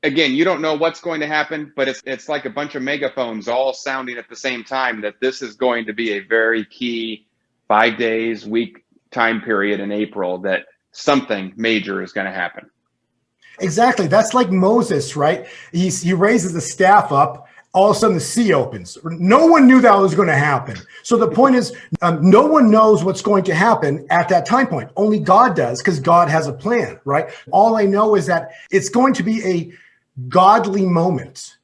again, you don't know what's going to happen, but it's like a bunch of megaphones all sounding at the same time that this is going to be a very key 5 days, week time period in April that something major is going to happen. Exactly. That's like Moses, right? He raises the staff up. All of a sudden, the sea opens. No one knew that was going to happen. So the point is, no one knows what's going to happen at that time point. Only God does, because God has a plan, right? All I know is that it's going to be a godly moment.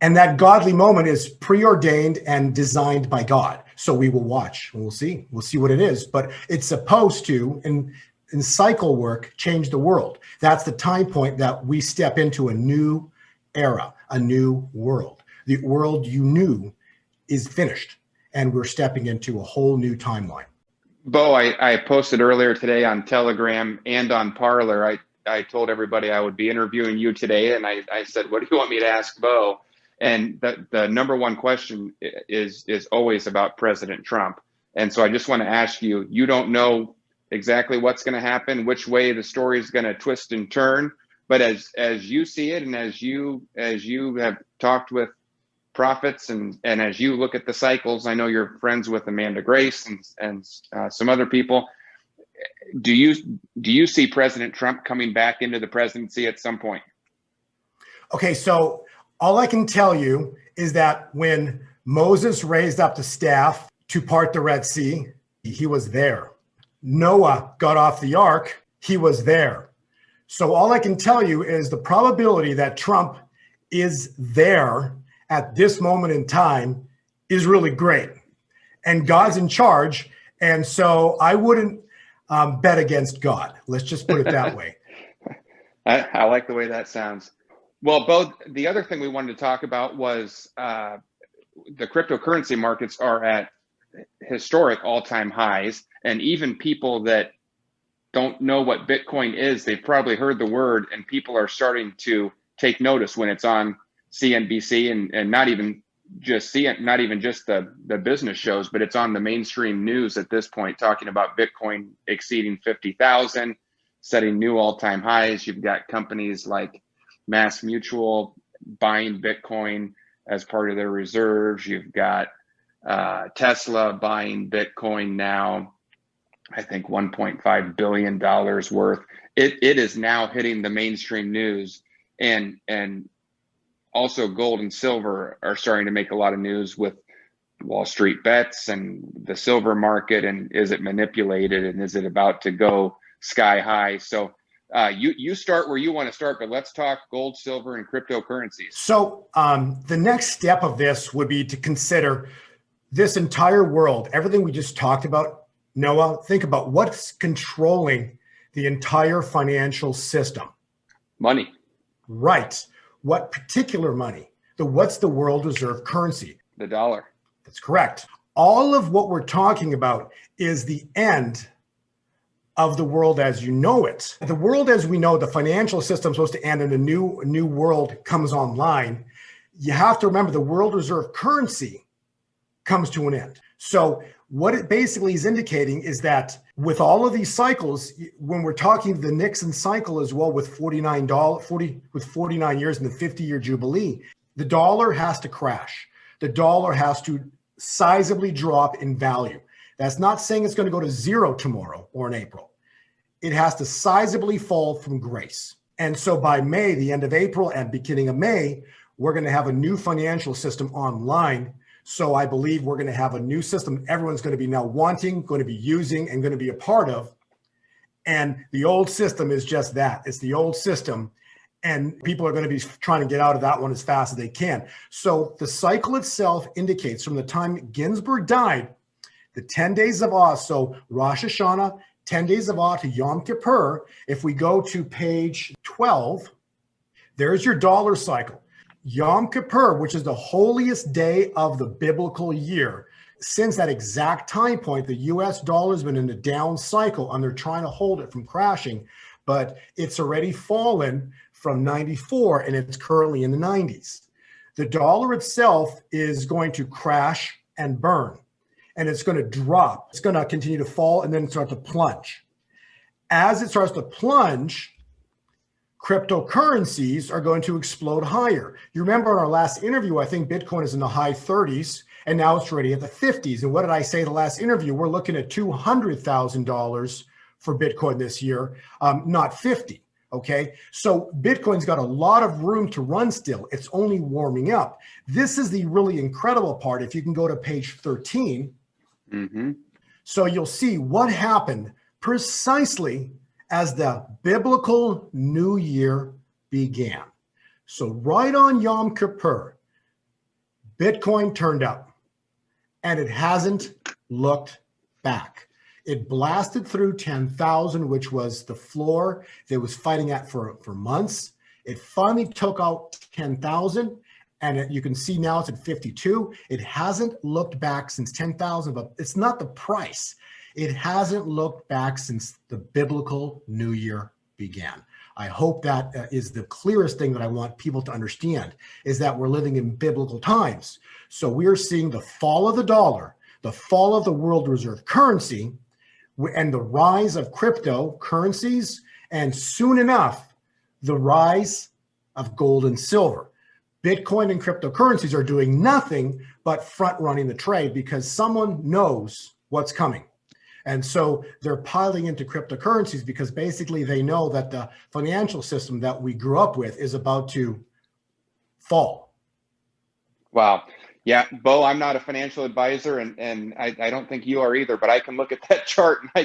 And that godly moment is preordained and designed by God. So we will watch. We'll see. We'll see what it is. But it's supposed to, in cycle work, change the world. That's the time point that we step into a new era, a new world. The world you knew is finished, and we're stepping into a whole new timeline. Bo, I posted earlier today on Telegram and on Parler. I told everybody I would be interviewing you today, and I said, what do you want me to ask Bo? And the number one question is always about President Trump. And so I just want to ask you, you don't know exactly what's going to happen, which way the story is going to twist and turn. But as you see it, and as you have talked with prophets, and as you look at the cycles, I know you're friends with Amanda Grace and some other people. Do you see President Trump coming back into the presidency at some point? Okay, so all I can tell you is that when Moses raised up the staff to part the Red Sea, he was there. Noah got off the ark, he was there. So all I can tell you is the probability that Trump is there at this moment in time is really great. And God's in charge. And so I wouldn't bet against God. Let's just put it that way. I like the way that sounds. Well, Bo, the other thing we wanted to talk about was the cryptocurrency markets are at historic all-time highs. And even people that don't know what Bitcoin is, they've probably heard the word, and people are starting to take notice when it's on CNBC and not even just the business shows, but it's on the mainstream news at this point, talking about Bitcoin exceeding 50,000, setting new all-time highs. You've got companies like Mass Mutual buying Bitcoin as part of their reserves. You've got Tesla buying Bitcoin now, I think $1.5 billion worth. It is now hitting the mainstream news, and also gold and silver are starting to make a lot of news with Wall Street bets and the silver market, and is it manipulated, and is it about to go sky high? So you start where you want to start, but let's talk gold, silver, and cryptocurrencies. So the next step of this would be to consider this entire world, everything we just talked about. Noah, think about what's controlling the entire financial system. Money. Right. What particular money? What's the world reserve currency? The dollar. That's correct. All of what we're talking about is the end of the world as you know it. The world as we know, the financial system is supposed to end and a new world comes online. You have to remember the world reserve currency comes to an end. So what it basically is indicating is that with all of these cycles, when we're talking the Nixon cycle as well, with 49 years in the 50-year Jubilee, the dollar has to crash. The dollar has to sizably drop in value. That's not saying it's going to go to zero tomorrow or in April. It has to sizably fall from grace. And so by May, the end of April and beginning of May, we're going to have a new financial system online. So I believe we're going to have a new system everyone's going to be now wanting, going to be using, and going to be a part of. And the old system is just that. It's the old system. And people are going to be trying to get out of that one as fast as they can. So the cycle itself indicates from the time Ginsburg died, the 10 days of awe. So Rosh Hashanah, 10 days of awe to Yom Kippur. If we go to page 12, there's your dollar cycle. Yom Kippur, which is the holiest day of the biblical year. Since that exact time point, the US dollar has been in a down cycle and they're trying to hold it from crashing, but it's already fallen from 94 and it's currently in the 90s. The dollar itself is going to crash and burn, and it's going to drop. It's going to continue to fall and then start to plunge. As it starts to plunge, cryptocurrencies are going to explode higher. You remember in our last interview, I think Bitcoin is in the high 30s and now it's already at the 50s. And what did I say the last interview? We're looking at $200,000 for Bitcoin this year, not 50. Okay, so Bitcoin's got a lot of room to run still. It's only warming up. This is the really incredible part. If you can go to page 13, so you'll see what happened precisely as the biblical New Year began. So right on Yom Kippur, Bitcoin turned up and it hasn't looked back. It blasted through 10,000, which was the floor they was fighting at for months. It finally took out 10,000, and you can see now it's at 52. It hasn't looked back since 10,000, but it's not the price. It hasn't looked back since the biblical New Year began. I hope that is the clearest thing that I want people to understand, is that we're living in biblical times. So we're seeing the fall of the dollar, the fall of the world reserve currency, and the rise of cryptocurrencies, and soon enough, the rise of gold and silver. Bitcoin and cryptocurrencies are doing nothing but front running the trade because someone knows what's coming. And so they're piling into cryptocurrencies because basically they know that the financial system that we grew up with is about to fall. Wow. Yeah, Bo, I'm not a financial advisor, and I don't think you are either, but I can look at that chart and I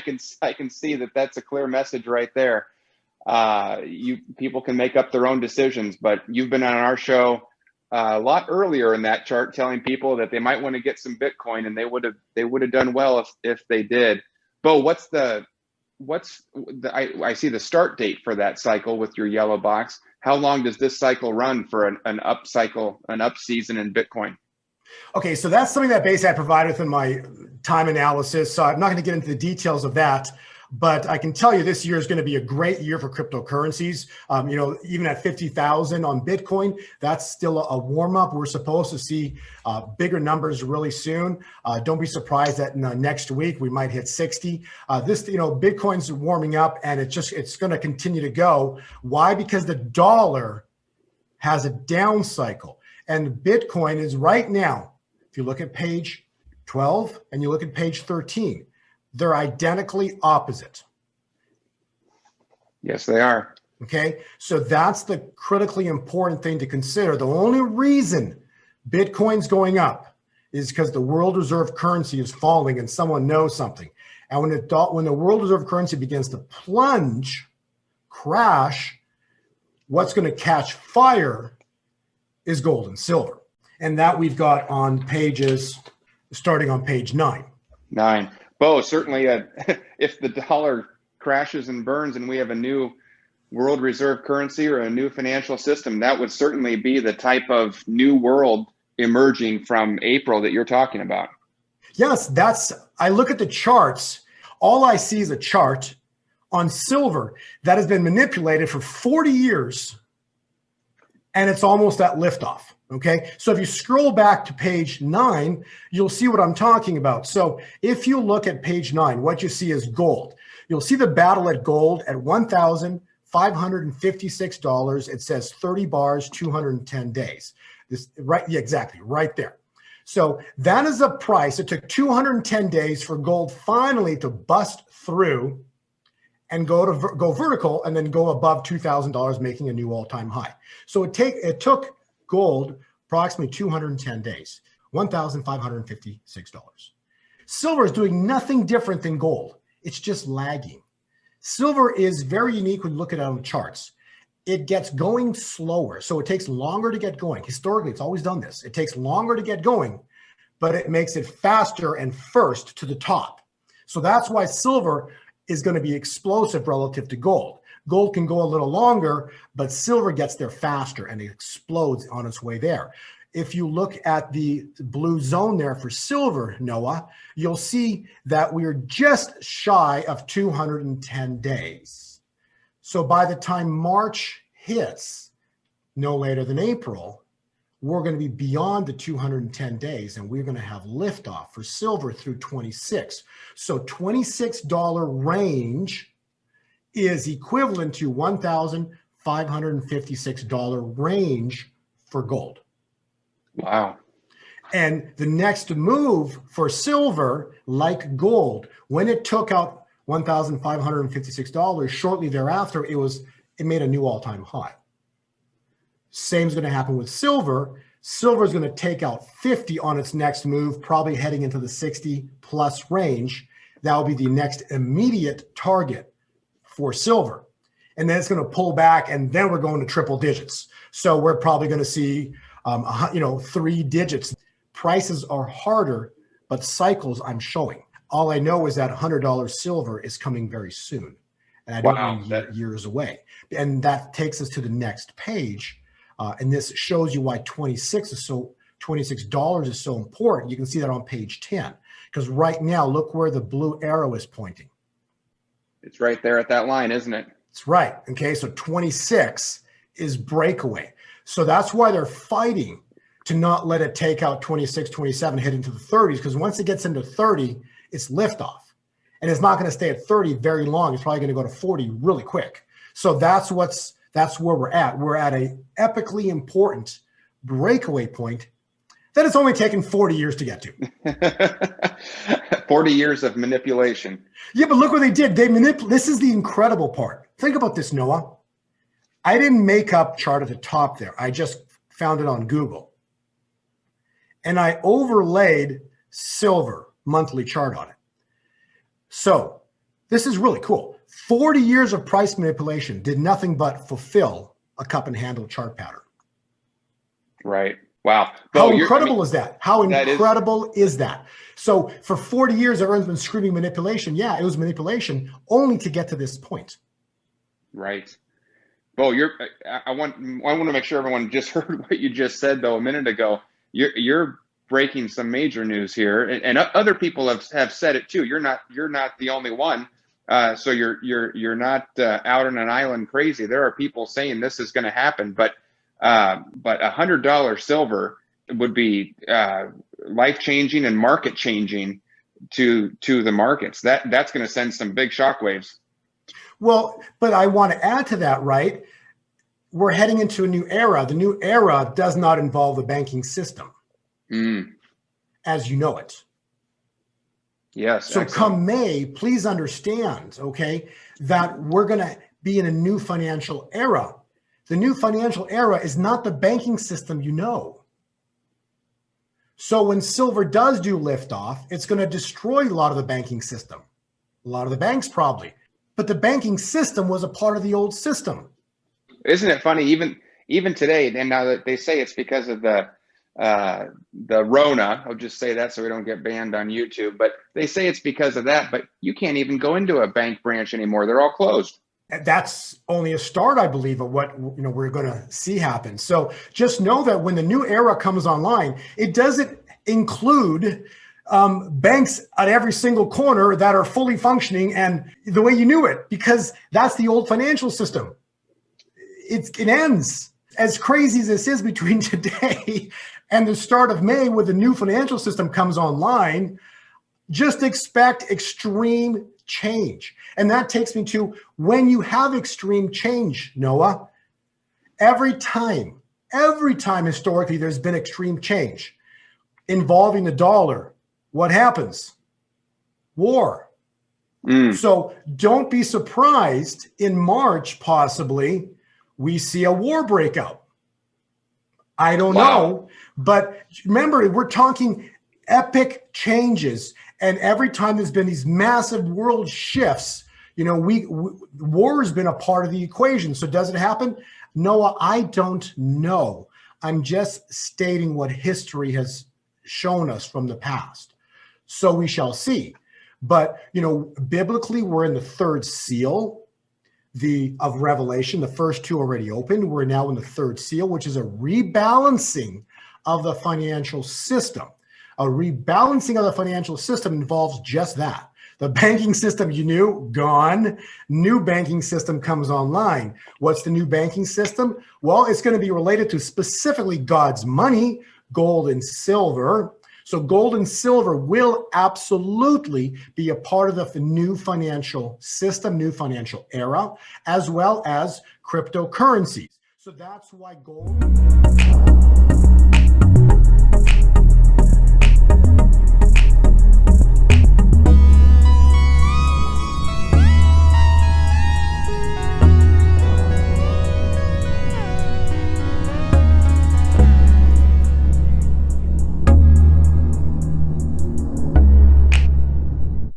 can see that that's a clear message right there. People can make up their own decisions, but you've been on our show a lot earlier in that chart telling people that they might want to get some Bitcoin, and they would have done well if they did. Bo, I see the start date for that cycle with your yellow box. How long does this cycle run for an up cycle, an up season in Bitcoin? Okay, so that's something that basically I provided within my time analysis. So I'm not going to get into the details of that, but I can tell you this year is going to be a great year for cryptocurrencies. Even at 50,000 on Bitcoin, that's still a warm up. We're supposed to see bigger numbers really soon. Don't be surprised that next week we might hit 60. Bitcoin's warming up, and it's going to continue to go. Why? Because the dollar has a down cycle. And Bitcoin is right now, if you look at page 12 and you look at page 13, they're identically opposite. Yes, they are. Okay, so that's the critically important thing to consider. The only reason Bitcoin's going up is because the world reserve currency is falling and someone knows something. And when the world reserve currency begins to plunge, crash, what's going to catch fire is gold and silver. And that we've got on pages, starting on page 9. 9. Bo, certainly if the dollar crashes and burns and we have a new world reserve currency or a new financial system, that would certainly be the type of new world emerging from April that you're talking about. Yes, I look at the charts. All I see is a chart on silver that has been manipulated for 40 years. And it's almost at liftoff, okay? So if you scroll back to page 9, you'll see what I'm talking about. So if you look at page 9, what you see is gold. You'll see the battle at gold at $1,556. It says 30 bars, 210 days. Yeah, exactly, right there. So that is a price. It took 210 days for gold finally to bust through and go vertical and then go above $2,000, making a new all-time high. So it took gold approximately 210 days, $1,556. Silver is doing nothing different than gold. It's just lagging. Silver is very unique when you look at it on the charts. It gets going slower, so it takes longer to get going. Historically, it's always done this. It takes longer to get going, but it makes it faster and first to the top. So that's why silver is going to be explosive relative to gold. Gold can go a little longer, but silver gets there faster and it explodes on its way there. If you look at the blue zone there for silver, Noah, you'll see that we're just shy of 210 days. So by the time March hits, no later than April, we're going to be beyond the 210 days, and we're going to have liftoff for silver through 26. So $26 range is equivalent to $1,556 $1,556 range for gold. Wow. And the next move for silver, like gold, when it took out $1,556, shortly thereafter, it made a new all-time high. Same is going to happen with silver. Silver is going to take out 50 on its next move, probably heading into the 60 plus range. That will be the next immediate target for silver. And then it's going to pull back, and then we're going to triple digits. So we're probably going to see, 3 digits. Prices are harder, but cycles I'm showing. All I know is that $100 silver is coming very soon. And I don't mean years away. And that takes us to the next page. And this shows you why $26 is so important. You can see that on page 10. Because right now, look where the blue arrow is pointing. It's right there at that line, isn't it? It's right. Okay, so 26 is breakaway. So that's why they're fighting to not let it take out 26, 27, hit into the 30s, because once it gets into 30, it's liftoff. And it's not going to stay at 30 very long. It's probably going to go to 40 really quick. So that's where we're at. We're at a epically important breakaway point that it's only taken 40 years to get to. 40 years of manipulation. Yeah, but look what they did. This is the incredible part. Think about this, Noah. I didn't make up chart at the top there. I just found it on Google. And I overlaid silver monthly chart on it. So this is really cool. 40 years of price manipulation did nothing but fulfill a cup and handle chart pattern. Right. Wow. How incredible is that? How incredible is that? So for 40 years, everyone's been screaming manipulation. Yeah, it was manipulation only to get to this point. Right. Bo, I want to make sure everyone just heard what you just said, though, a minute ago. You're breaking some major news here, and other people have said it too. You're not the only one. So you're not out on an island crazy. There are people saying this is going to happen, but $100 silver would be life changing and market changing to the markets. That's going to send some big shockwaves. Well, but I want to add to that, right? We're heading into a new era. The new era does not involve the banking system as you know it. Yes. So excellent. Come May, please understand, okay, that we're going to be in a new financial era. The new financial era is not the banking system you know. So when silver does do liftoff, it's going to destroy a lot of the banking system. A lot of the banks probably. But the banking system was a part of the old system. Isn't it funny, even today, and now that they say it's because of the Rona, I'll just say that so we don't get banned on YouTube, but they say it's because of that, but you can't even go into a bank branch anymore. They're all closed. That's only a start, I believe, of what we're going to see happen. So just know that when the new era comes online, it doesn't include banks at every single corner that are fully functioning and the way you knew it, because that's the old financial system. It ends. As crazy as this is between today and the start of May, where the new financial system comes online, just expect extreme change. And that takes me to when you have extreme change, Noah, every time historically there's been extreme change involving the dollar, what happens? War. So don't be surprised in March, possibly, we see a war breakout. I don't know, but remember, we're talking epic changes. And every time there's been these massive world shifts, war has been a part of the equation. So does it happen? Noah, I don't know. I'm just stating what history has shown us from the past. So we shall see. But, biblically, we're in the third seal of Revelation. The first two already opened. We're now in the third seal, which is a rebalancing of the financial system. A rebalancing of the financial system involves just that. The banking system you knew, gone. New banking system comes online. What's the new banking system? Well, it's going to be related to specifically God's money, gold and silver. So gold and silver will absolutely be a part of the new financial system, new financial era, as well as cryptocurrencies. So that's why gold.